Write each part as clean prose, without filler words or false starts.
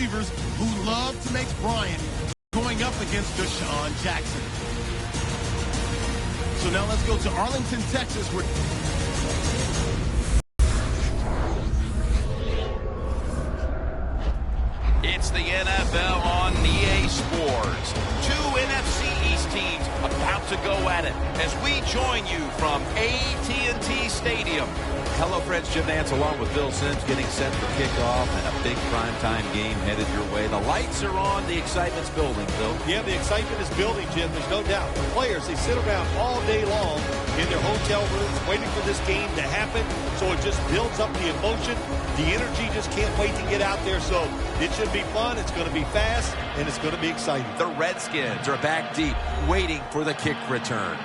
receivers who love to make Bryant going up against Deshaun Jackson. So now let's go to Arlington, Texas, where it's the NFL on EA Sports. Two NFC East teams about to go at it as we join you from AT&T Stadium. Hello, friends. Jim Nance along with Bill Sims getting set for kickoff and a big primetime game headed your way. The lights are on. The excitement's building, Bill. Yeah, the excitement is building, Jim. There's no doubt. The players, they sit around all day long in their hotel rooms waiting for this game to happen. So it just builds up the emotion. The energy just can't wait to get out there. So it should be fun. It's going to be fast, and it's going to be exciting. The Redskins are back deep, waiting for the kick return.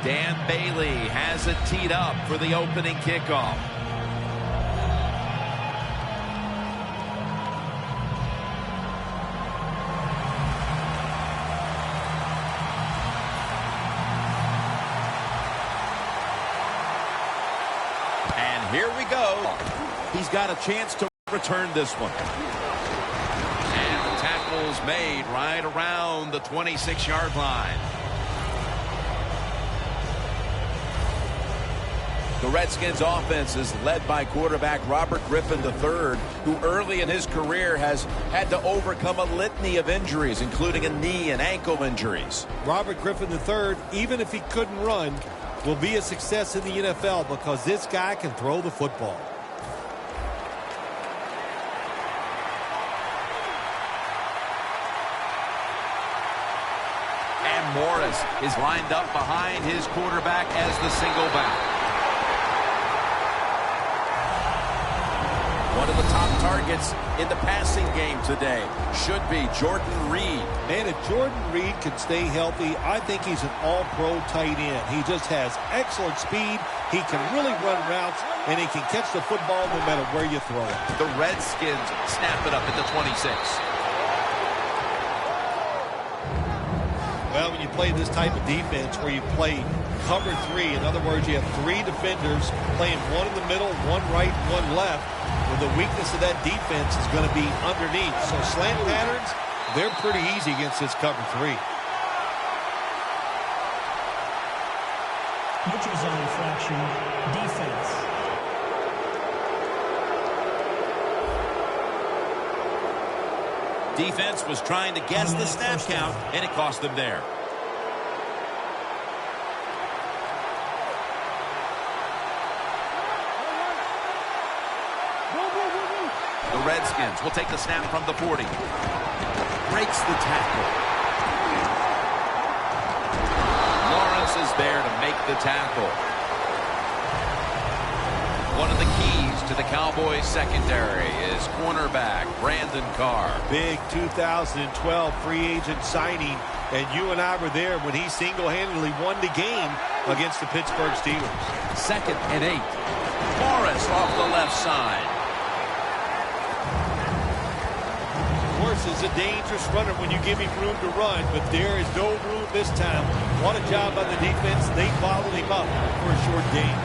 Dan Bailey has it teed up for the opening kickoff. And here we go. He's got a chance to return this one. And the tackle's made right around the 26-yard line. The Redskins offense is led by quarterback Robert Griffin III, who early in his career has had to overcome a litany of injuries, including a knee and ankle injuries. Robert Griffin III, even if he couldn't run, will be a success in the NFL because this guy can throw the football. And Morris is lined up behind his quarterback as the single back. One of the top targets in the passing game today should be Jordan Reed. Man, if Jordan Reed can stay healthy, I think he's an all-pro tight end. He just has excellent speed. He can really run routes, and he can catch the football no matter where you throw it. The Redskins snap it up at the 26. Well, when you play this type of defense where you play cover three, in other words, you have three defenders playing one in the middle, one right, one left. Well, the weakness of that defense is going to be underneath. So slant patterns, they're pretty easy against this cover three. Neutral zone infraction, defense. Defense was trying to guess the snap count, and it cost them there. The Redskins will take the snap from the 40. Breaks the tackle. Lawrence is there to make the tackle. One of the keys to the Cowboys secondary is cornerback Brandon Carr. Big 2012 free agent signing, and you and I were there when he single-handedly won the game against the Pittsburgh Steelers. 2nd and 8. Morris off the left side. Morris is a dangerous runner when you give him room to run, but there is no room this time. What a job by the defense. They bottled him up for a short game.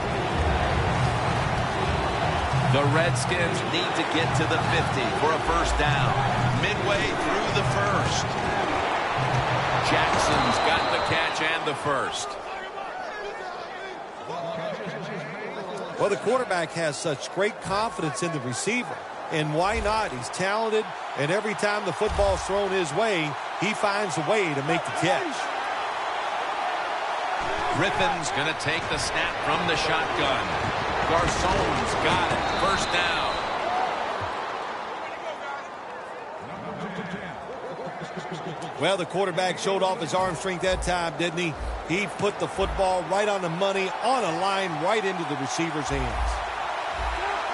The Redskins need to get to the 50 for a first down. Midway through the first. Jackson's got the catch and the first. Well, the quarterback has such great confidence in the receiver. And why not? He's talented, and every time the football's thrown his way, he finds a way to make the catch. Griffin's going to take the snap from the shotgun. Garçon's got it. First down. Well, the quarterback showed off his arm strength that time, didn't he? He put the football right on the money, on a line, right into the receiver's hands.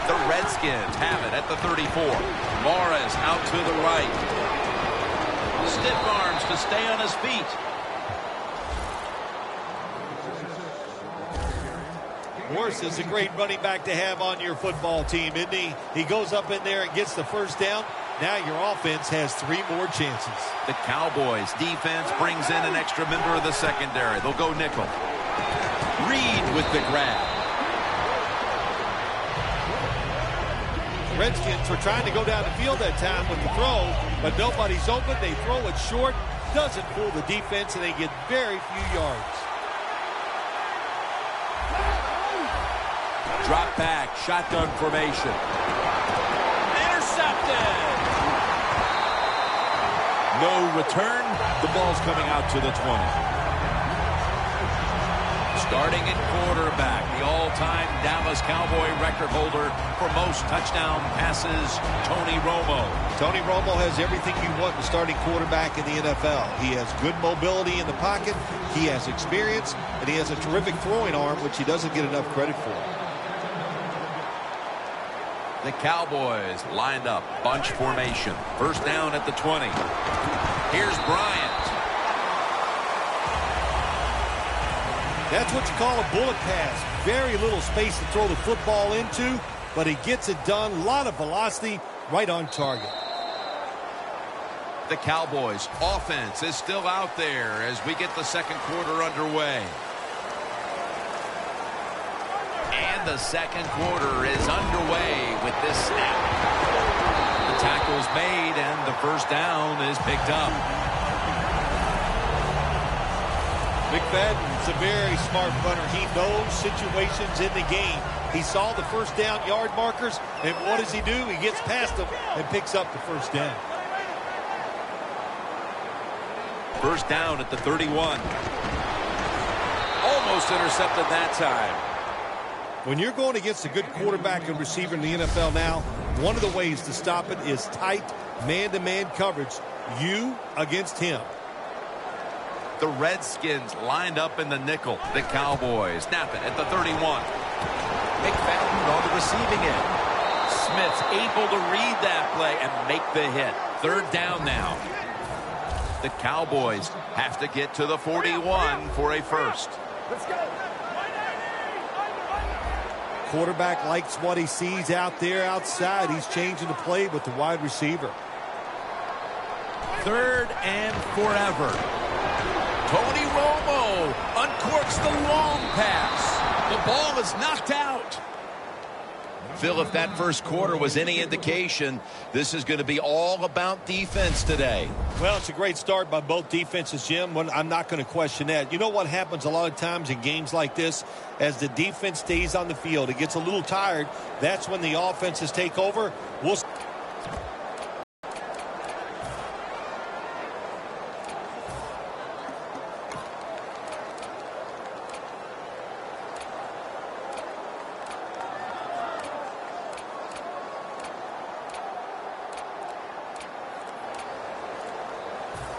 The Redskins have it at the 34. Morris out to the right. Stiff arms to stay on his feet. Morris is a great running back to have on your football team, isn't he? He goes up in there and gets the first down. Now your offense has 3 more chances. The Cowboys defense brings in an extra member of the secondary. They'll go nickel. Reed with the grab. Redskins were trying to go down the field that time with the throw, but nobody's open. They throw it short. Doesn't fool the defense, and they get very few yards. Drop back, shotgun formation. Intercepted. No return. The ball's coming out to the 20. Starting at quarterback, the all-time Dallas Cowboy record holder for most touchdown passes, Tony Romo. Tony Romo has everything you want in starting quarterback in the NFL. He has good mobility in the pocket, he has experience, and he has a terrific throwing arm, which he doesn't get enough credit for. The Cowboys lined up, bunch formation. First down at the 20. Here's Bryant. That's what you call a bullet pass. Very little space to throw the football into, but he gets it done. A lot of velocity, right on target. The Cowboys offense is still out there as we get the second quarter underway. And the second quarter is underway with this snap. The tackle's made and the first down is picked up. McFadden's a very smart runner. He knows situations in the game. He saw the first down yard markers, and what does he do? He gets past them and picks up the first down. First down at the 31. Almost intercepted that time. When you're going against a good quarterback and receiver in the NFL now, one of the ways to stop it is tight man-to-man coverage. You against him. The Redskins lined up in the nickel. The Cowboys snap it at the 31. McFadden on the receiving end. Smith's able to read that play and make the hit. Third down now. The Cowboys have to get to the 41 for a first. Let's go. Quarterback likes what he sees out there outside. He's changing the play with the wide receiver. Third and forever. Tony Romo uncorks the long pass. The ball is knocked out. Phil, if that first quarter was any indication, this is going to be all about defense today. Well, it's a great start by both defenses, Jim. I'm not going to question that. You know what happens a lot of times in games like this? As the defense stays on the field, it gets a little tired. That's when the offenses take over. We'll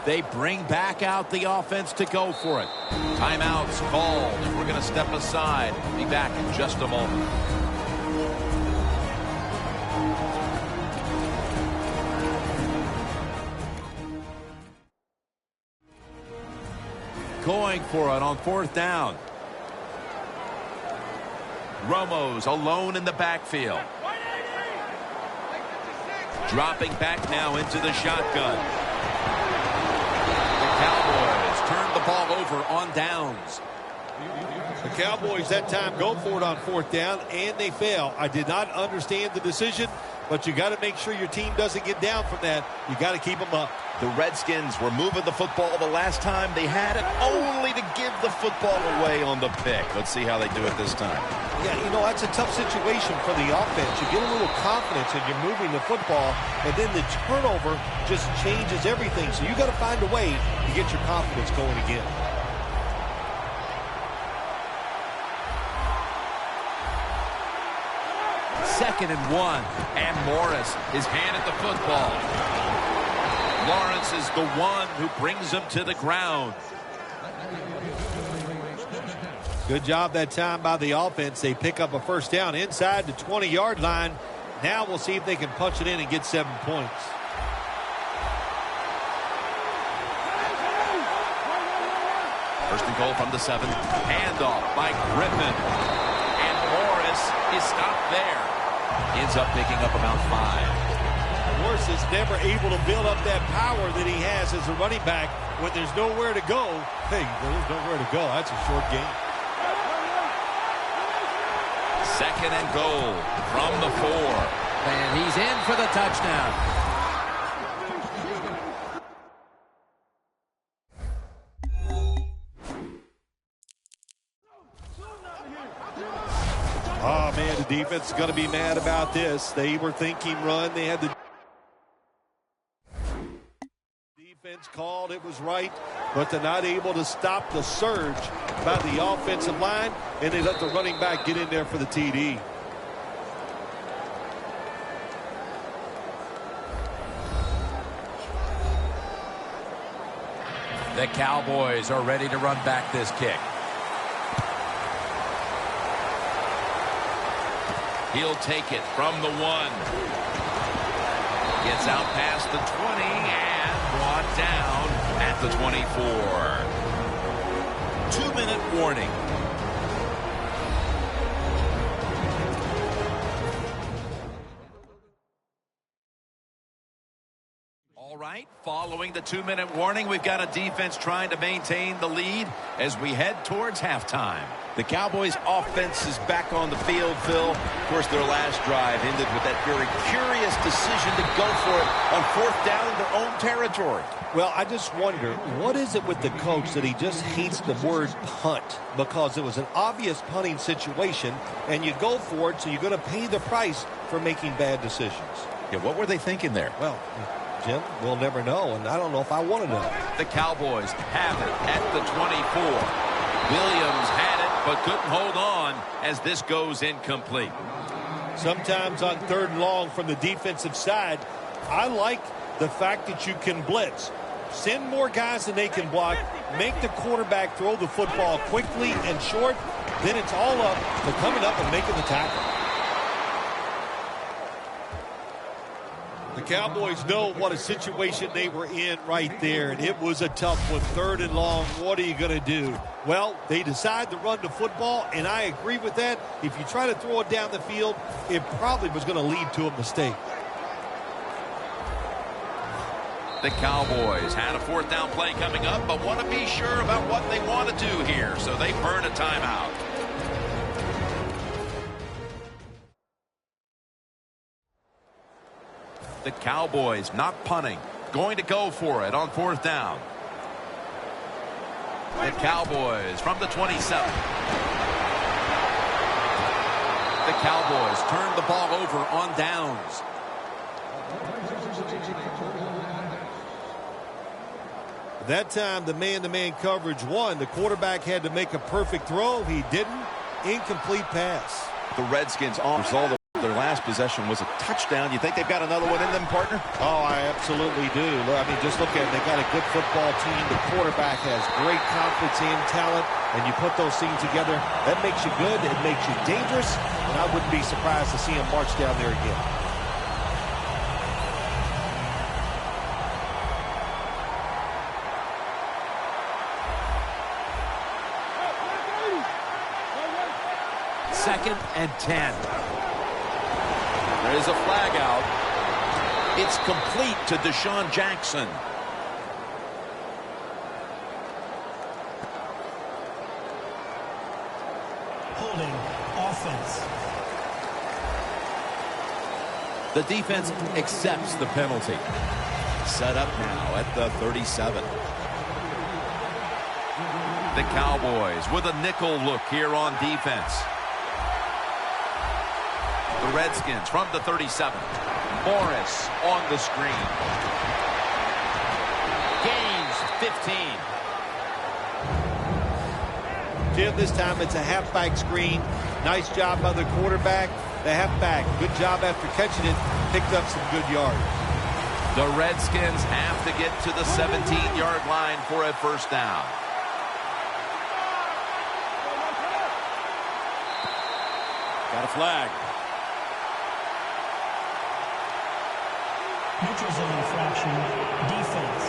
They bring back out the offense to go for it. Timeout's called, and we're going to step aside. Be back in just a moment. Going for it on fourth down. Romo's alone in the backfield. Dropping back now into the shotgun. Cowboys turn the ball over on downs. The Cowboys that time go for it on fourth down, and they fail. I did not understand the decision, but you got to make sure your team doesn't get down from that. You got to keep them up. The Redskins were moving the football the last time they had it, only to give the football away on the pick. Let's see how they do it this time. Yeah, you know, that's a tough situation for the offense. You get a little confidence and you're moving the football, and then the turnover just changes everything. So you got to find a way to get your confidence going again. Second and 1, and Morris, his hand at the football. Lawrence is the one who brings him to the ground. Good job that time by the offense. They pick up a first down inside the 20-yard line. Now we'll see if they can punch it in and get 7 points. First and goal from the 7. Handoff by Griffin. And Morris is stopped there. Ends up picking up about 5. Morris is never able to build up that power that he has as a running back when there's nowhere to go. Hey, there's nowhere to go. That's a short game. Second and goal from the 4. And he's in for the touchdown. Oh, man, the defense is going to be mad about this. They were thinking run. They had the defense called. It was right, but they're not able to stop the surge by the offensive line, and they let the running back get in there for the TD. The Cowboys are ready to run back this kick. He'll take it from the 1. Gets out past the 20 and brought down at the 24. 2-minute warning. All right, following the 2-minute warning, we've got a defense trying to maintain the lead as we head towards halftime. The Cowboys offense is back on the field, Phil. Of course, their last drive ended with that very curious decision to go for it on 4th down in their own territory. Well, I just wonder, what is it with the coach that he just hates the word punt? Because it was an obvious punting situation, and you go for it, so you're going to pay the price for making bad decisions. Yeah, what were they thinking there? Well, Jim, we'll never know, and I don't know if I want to know. The Cowboys have it at the 24. Williams had it, but couldn't hold on as this goes incomplete. Sometimes on 3rd and long from the defensive side, I like the fact that you can blitz. Send more guys than they can block. Make the quarterback throw the football quickly and short. Then it's all up to coming up and making the tackle. The Cowboys know what a situation they were in right there, and it was a tough one. 3rd and long, what are you going to do? Well, they decide to run the football, and I agree with that. If you try to throw it down the field, it probably was going to lead to a mistake. The Cowboys had a 4th down play coming up, but want to be sure about what they want to do here, so they burn a timeout. The Cowboys not punting, going to go for it on 4th down. The Cowboys from the 27. The Cowboys turn the ball over on downs. That time, the man-to-man coverage won. The quarterback had to make a perfect throw. He didn't. Incomplete pass. The Redskins on result of their last possession was a touchdown. You think they've got another one in them, partner? Oh, I absolutely do. I mean, just look at it. They got a good football team. The quarterback has great confidence and talent, and you put those things together, that makes you good. It makes you dangerous, and I wouldn't be surprised to see him march down there again. Second and 10. There's a flag out. It's complete to Deshaun Jackson. Holding offense. The defense accepts the penalty. Set up now at the 37. The Cowboys with a nickel look here on defense. The Redskins from the 37. Morris on the screen. Gains 15. Jim, this time it's a halfback screen. Nice job by the quarterback. The halfback, good job after catching it. Picked up some good yards. The Redskins have to get to the 17-yard line for a 1st down. Got a flag. Neutral zone infraction. Defense.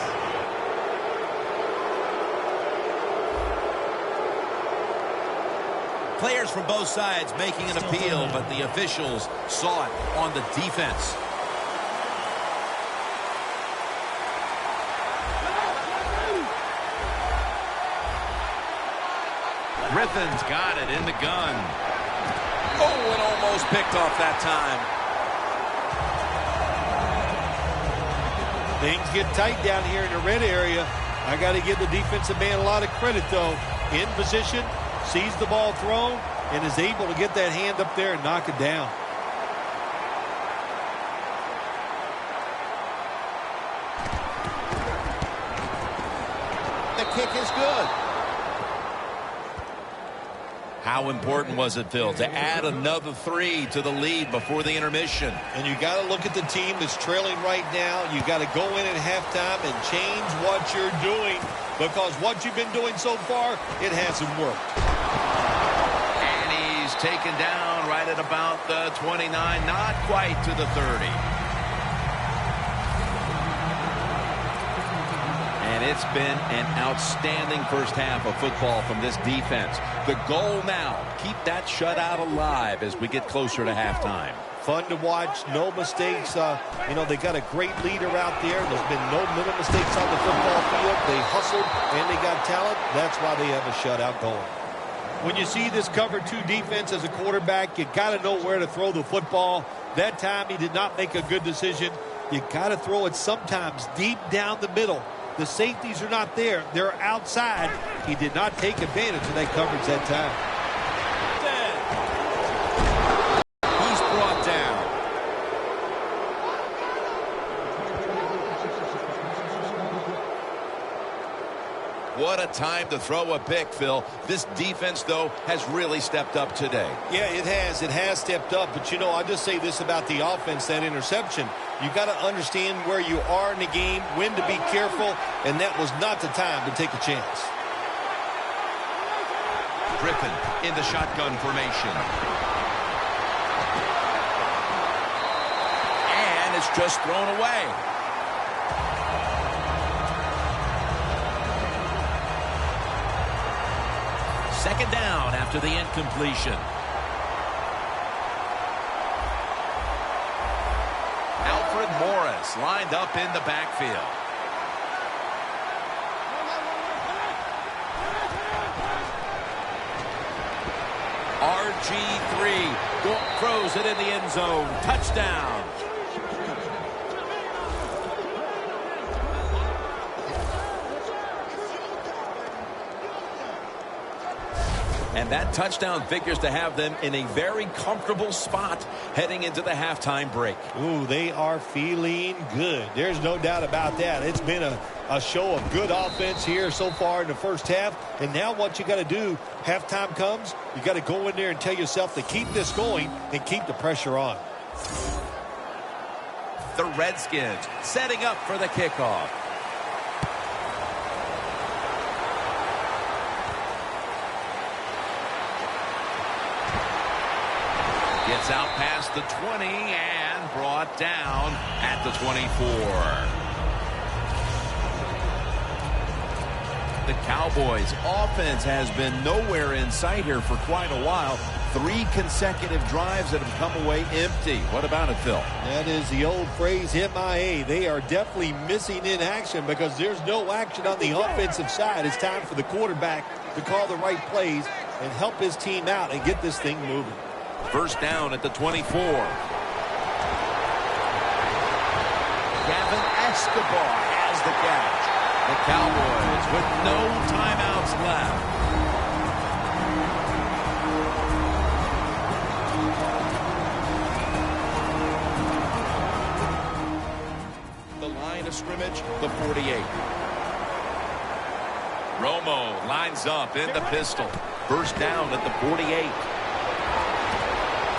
Players from both sides making an appeal, but the officials saw it on the defense. Griffin's got it in the gun. Oh, and almost picked off that time. Things get tight down here in the red area. I got to give the defensive man a lot of credit, though. In position, sees the ball thrown, and is able to get that hand up there and knock it down. The kick is good. How important was it, Phil, to add another 3 to the lead before the intermission? And you got to look at the team that's trailing right now. You got to go in at halftime and change what you're doing, because what you've been doing so far, it hasn't worked. And he's taken down right at about the 29, not quite to the 30. And it's been an outstanding first half of football from this defense. The goal now, keep that shutout alive as we get closer to halftime. Fun to watch, no mistakes. You know, they got a great leader out there. There's been no little mistakes on the football field. They hustled and they got talent. That's why they have a shutout going. When you see this cover 2 defense as a quarterback, you got to know where to throw the football. That time he did not make a good decision. You got to throw it sometimes deep down the middle. The safeties are not there. They're outside. He did not take advantage of that coverage that time. He's brought down. What a time to throw a pick, Phil. This defense, though, has really stepped up today. Yeah, it has. It has stepped up. But, you know, I'll just say this about the offense, that interception. You got to understand where you are in the game, when to be careful, and that was not the time to take a chance. Griffin in the shotgun formation. And it's just thrown away. Second down after the incompletion. Alfred Morris lined up in the backfield. RG3 throws it in the end zone. Touchdown. And that touchdown figures to have them in a very comfortable spot heading into the halftime break. Ooh, they are feeling good. There's no doubt about that. It's been a show of good offense here so far in the first half. And now what you got to do, halftime comes, you got to go in there and tell yourself to keep this going and keep the pressure on. The Redskins setting up for the kickoff. Gets out past the 20 and brought down at the 24. The Cowboys offense has been nowhere in sight here for quite a while. 3 consecutive drives that have come away empty. What about it, Phil? That is the old phrase, MIA. They are definitely missing in action because there's no action on the offensive side. It's time for the quarterback to call the right plays and help his team out and get this thing moving. First down at the 24. Gavin Escobar has the catch. The Cowboys with no timeouts left. The line of scrimmage, the 48. Romo lines up in the pistol. First down at the 48.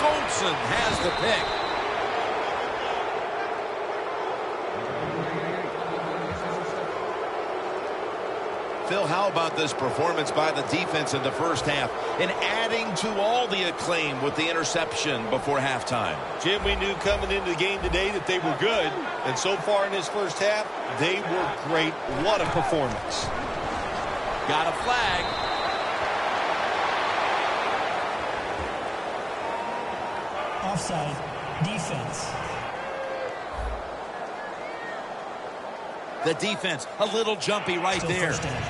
Goldson has the pick. Phil, how about this performance by the defense in the first half and adding to all the acclaim with the interception before halftime? Jim, we knew coming into the game today that they were good, and so far in this first half, they were great. What a performance. Got a flag. Offside. Defense. The defense, a little jumpy right Still there. first down.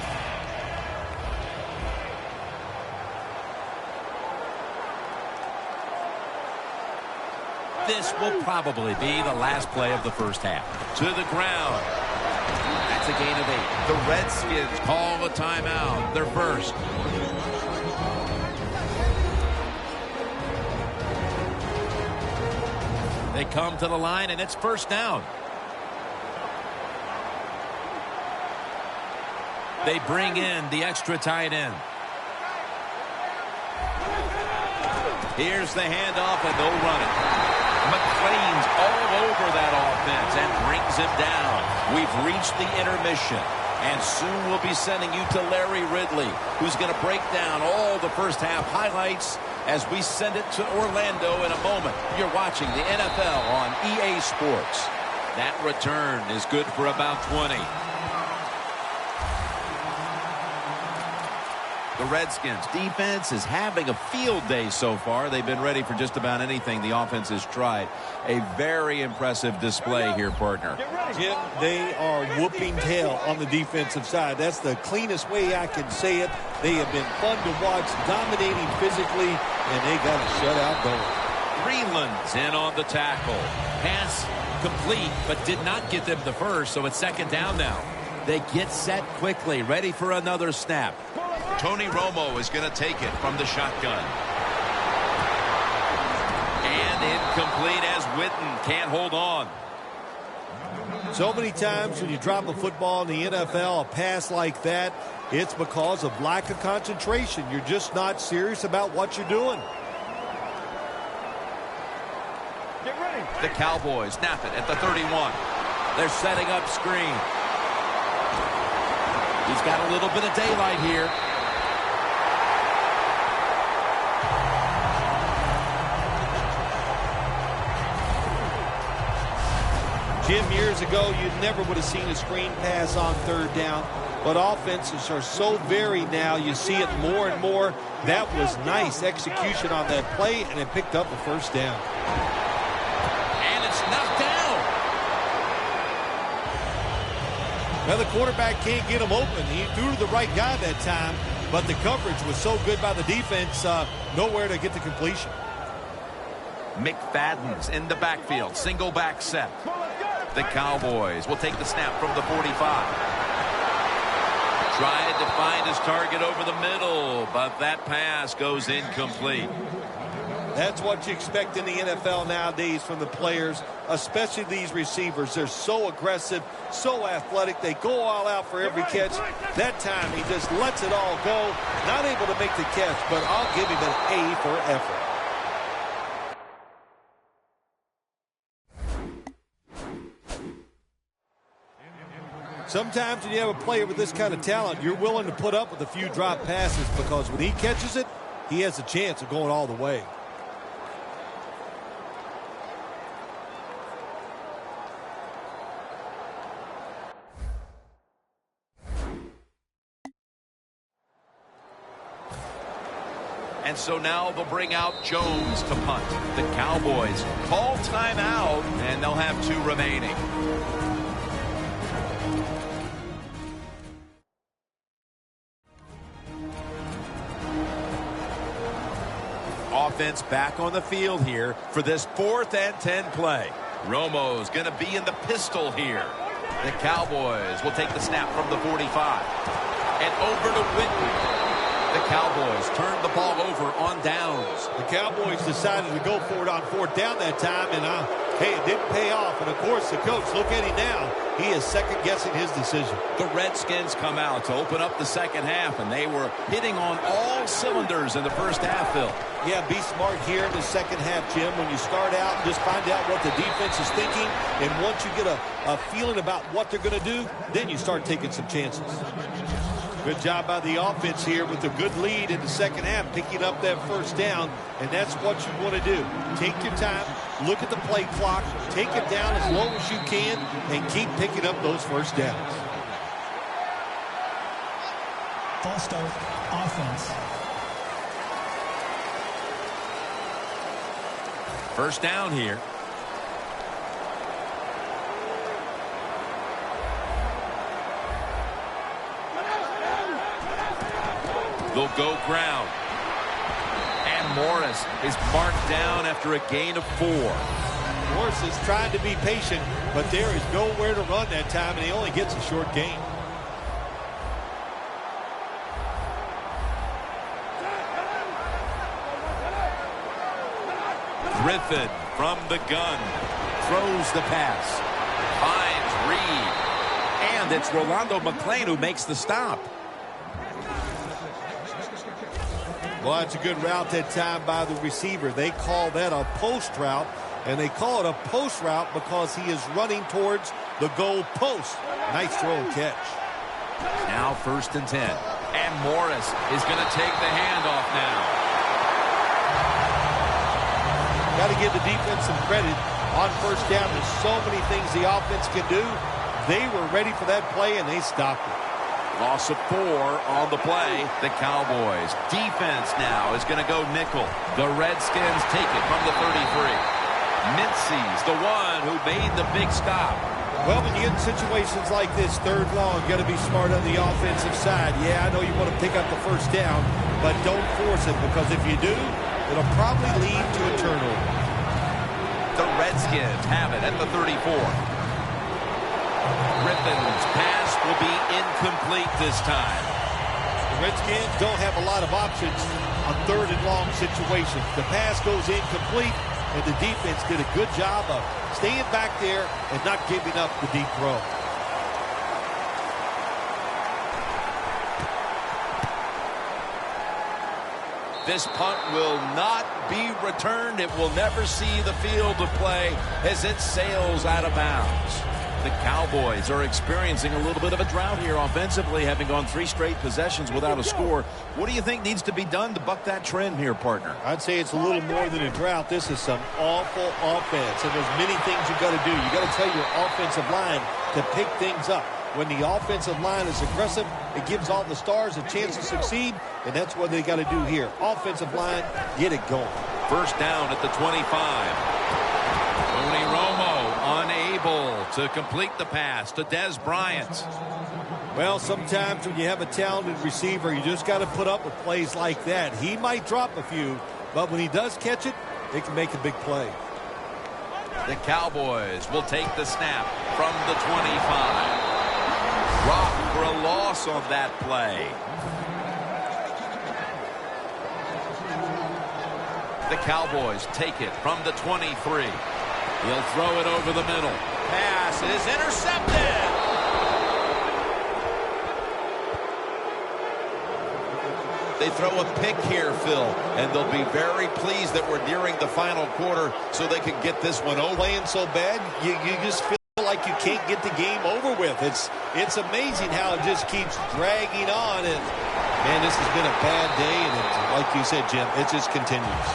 This will probably be the last play of the first half. To the ground. That's a gain of 8. The Redskins call a timeout. Their first. They come to the line, and it's first down. They bring in the extra tight end. Here's the handoff, and they'll run it. McClain's all over that offense and brings him down. We've reached the intermission, and soon we'll be sending you to Larry Ridley, who's going to break down all the first half highlights as we send it to Orlando in a moment. You're watching the NFL on EA Sports. That return is good for about 20. The Redskins defense is having a field day so far. They've been ready for just about anything the offense has tried. A very impressive display here, partner. Jim, they are whooping tail on the defensive side. That's the cleanest way I can say it. They have been fun to watch, dominating physically, and they got a shutout going. Greenland's in on the tackle. Pass complete, but did not get them the first, so it's second down now. They get set quickly, ready for another snap. Tony Romo is going to take it from the shotgun. And incomplete as Witten can't hold on. So many times when you drop a football in the NFL, a pass like that, it's because of lack of concentration. You're just not serious about what you're doing. Get ready. The Cowboys snap it at the 31. They're setting up screen. He's got a little bit of daylight here. Jim, years ago, you never would have seen a screen pass on third down. But offenses are so varied now. You see it more and more. That was nice execution on that play, and it picked up a first down. And it's knocked down. Now, the quarterback can't get him open. He threw to the right guy that time, but the coverage was so good by the defense, nowhere to get the completion. McFadden's in the backfield. Single back set. The Cowboys will take the snap from the 45. Tried to find his target over the middle, but that pass goes incomplete. That's what you expect in the NFL nowadays from the players, especially these receivers. They're so aggressive, so athletic. They go all out for every catch. That time, he just lets it all go. Not able to make the catch, but I'll give him an A for effort. Sometimes when you have a player with this kind of talent, you're willing to put up with a few drop passes because when he catches it, he has a chance of going all the way. And so now they'll bring out Jones to punt. The Cowboys call timeout, and they'll have 2 remaining. Offense back on the field here for this 4th and 10 play. Romo's going to be in the pistol here. The Cowboys will take the snap from the 45. And over to Witten. The Cowboys turned the ball over on downs. The Cowboys decided to go for it on 4th down that time, and hey, it didn't pay off. And, of course, the coach, look at him now. He is second-guessing his decision. The Redskins come out to open up the second half, and they were hitting on all cylinders in the first half, Phil. Yeah, be smart here in the second half, Jim. When you start out, just find out what the defense is thinking, and once you get a feeling about what they're going to do, then you start taking some chances. Good job by the offense here with a good lead in the second half, picking up that first down, and that's what you want to do. Take your time, look at the play clock, take it down as low as you can, and keep picking up those first downs. False start, offense. First down here. They'll go ground. And Morris is marked down after a gain of 4. Morris is trying to be patient, but there is nowhere to run that time, and he only gets a short gain. Griffin from the gun throws the pass, finds Reed, and it's Rolando McClain who makes the stop. Well, that's a good route that time by the receiver. They call that a post route, and they call it a post route because he is running towards the goal post. Nice throw and catch. Now 1st and 10, and Morris is going to take the handoff now. Got to give the defense some credit on 1st down. There's so many things the offense can do. They were ready for that play, and they stopped it. Loss of 4 on the play. The Cowboys defense now is going to go nickel. The Redskins take it from the 33. Mincey's the one who made the big stop. Well, when you get in situations like this, 3rd long, you got to be smart on the offensive side. Yeah, I know you want to pick up the 1st down, but don't force it, because if you do, it'll probably lead to a turnover. The Redskins have it at the 34. Griffin's pass will be incomplete this time. The Redskins don't have a lot of options on 3rd and long situations. The pass goes incomplete, and the defense did a good job of staying back there and not giving up the deep throw. This punt will not be returned. It will never see the field of play as it sails out of bounds. The Cowboys are experiencing a little bit of a drought here offensively, having gone 3 straight possessions without a score. What do you think needs to be done to buck that trend here, partner? I'd say it's a little more than a drought. This is some awful offense, and there's many things you got to do. You got to tell your offensive line to pick things up. When the offensive line is aggressive, it gives all the stars a chance to succeed, and that's what they got to do here. Offensive line, get it going. 1st down at the 25. Tony Romo unable to complete the pass to Dez Bryant. Well, sometimes when you have a talented receiver, you just got to put up with plays like that. He might drop a few, but when he does catch it, it can make a big play. The Cowboys will take the snap from the 25. Rock for a loss on that play. The Cowboys take it from the 23. He'll throw it over the middle. Pass is intercepted. They throw a pick here, Phil, and they'll be very pleased that we're nearing the final quarter so they can get this one over. Playing so bad, you just feel like you can't get the game over with. It's amazing how it just keeps dragging on. And man, this has been a bad day, and like you said, Jim, it just continues.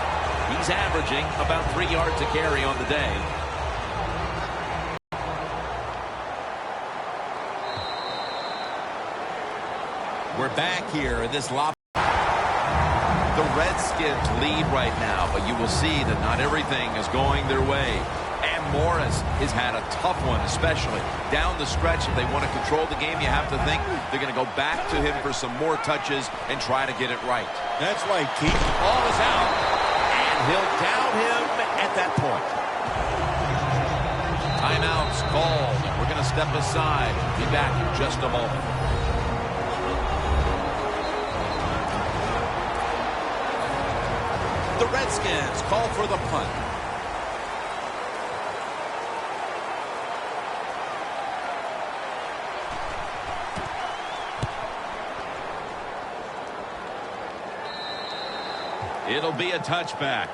He's averaging about 3 yards a carry on the day. We're back here in this lobby. The Redskins lead right now, but you will see that not everything is going their way. And Morris has had a tough one, especially down the stretch. If they want to control the game, you have to think they're going to go back to him for some more touches and try to get it right. That's right, Keith. Ball is out, and he'll down him at that point. Timeout's called. We're going to step aside. Be back in just a moment. The Redskins call for the punt. It'll be a touchback.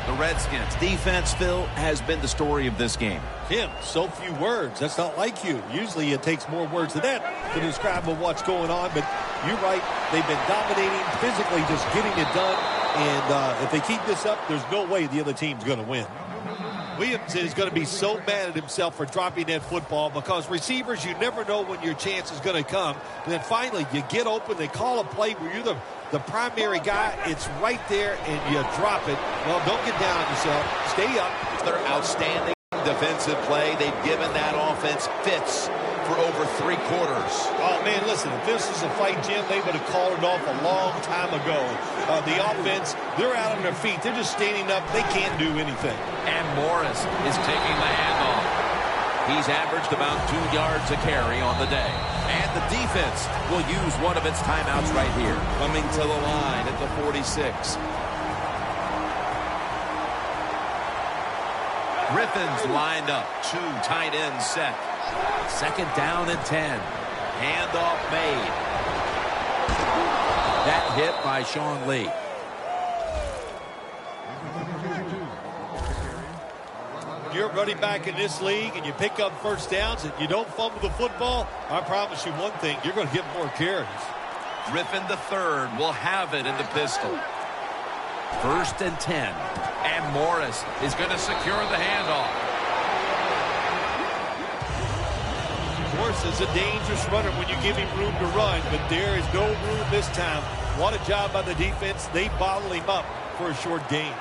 The Redskins defense, Phil, has been the story of this game. Tim, so few words. That's not like you. Usually it takes more words than that to describe what's going on, but you're right. They've been dominating, physically just getting it done, and if they keep this up, there's no way the other team's going to win. Williams is going to be so mad at himself for dropping that football, because receivers, you never know when your chance is going to come. And then finally, you get open, they call a play where you're the primary guy. It's right there, and you drop it. Well, don't get down on yourself. Stay up. They're outstanding defensive play. They've given that offense fits for over 3 quarters. Oh, man, listen, if this was a fight, Jim, they would have called it off a long time ago. The offense, they're out on their feet. They're just standing up. They can't do anything. And Morris is taking the handoff. He's averaged about 2 yards a carry on the day. And the defense will use one of its timeouts right here. Coming to the line at the 46. Griffin's lined up. 2 tight ends set. 2nd down and 10. Handoff made. That hit by Sean Lee. You're running back in this league and you pick up first downs and you don't fumble the football, I promise you one thing, you're going to get more carries. Griffin the third will have it in the pistol. 1st and 10. And Morris is going to secure the handoff. Morris is a dangerous runner when you give him room to run, but there is no room this time. What a job by the defense. They bottle him up for a short gain.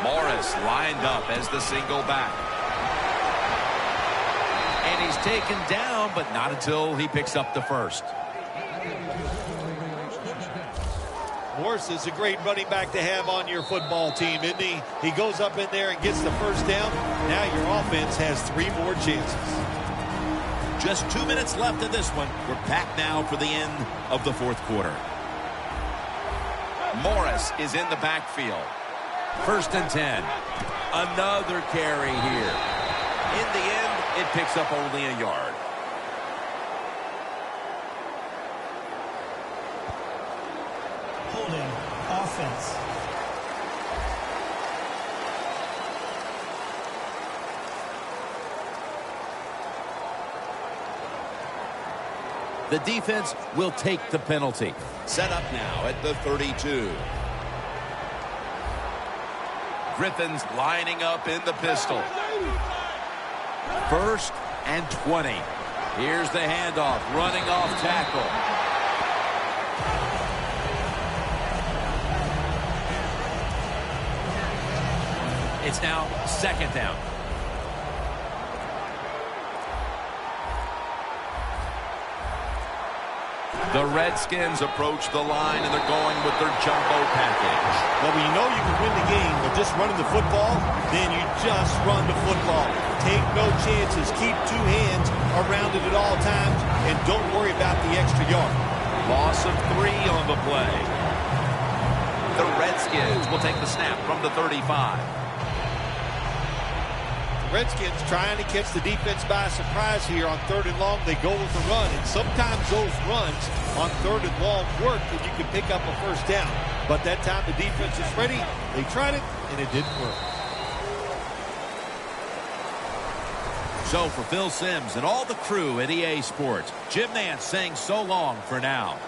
Morris lined up as the single back. And he's taken down, but not until he picks up the first. Morris is a great running back to have on your football team, isn't he? He goes up in there and gets the first down. Now your offense has 3 more chances. Just 2 minutes left in this one. We're back now for the end of the 4th quarter. Morris is in the backfield. 1st and 10. Another carry here. In the end, it picks up only a yard. Holding offense. The defense will take the penalty. Set up now at the 32. Griffin's lining up in the pistol. 1st and 20. Here's the handoff, running off tackle. It's now 2nd down. The Redskins approach the line, and they're going with their jumbo package. Well, when you know you can win the game with just running the football, then you just run the football. Take no chances. Keep 2 hands around it at all times, and don't worry about the extra yard. Loss of 3 on the play. The Redskins will take the snap from the 35. Redskins trying to catch the defense by surprise here on 3rd and long. They go with the run, and sometimes those runs on 3rd and long work and you can pick up a first down. But that time the defense is ready. They tried it, and it didn't work. So for Phil Simms and all the crew at EA Sports, Jim Nance saying so long for now.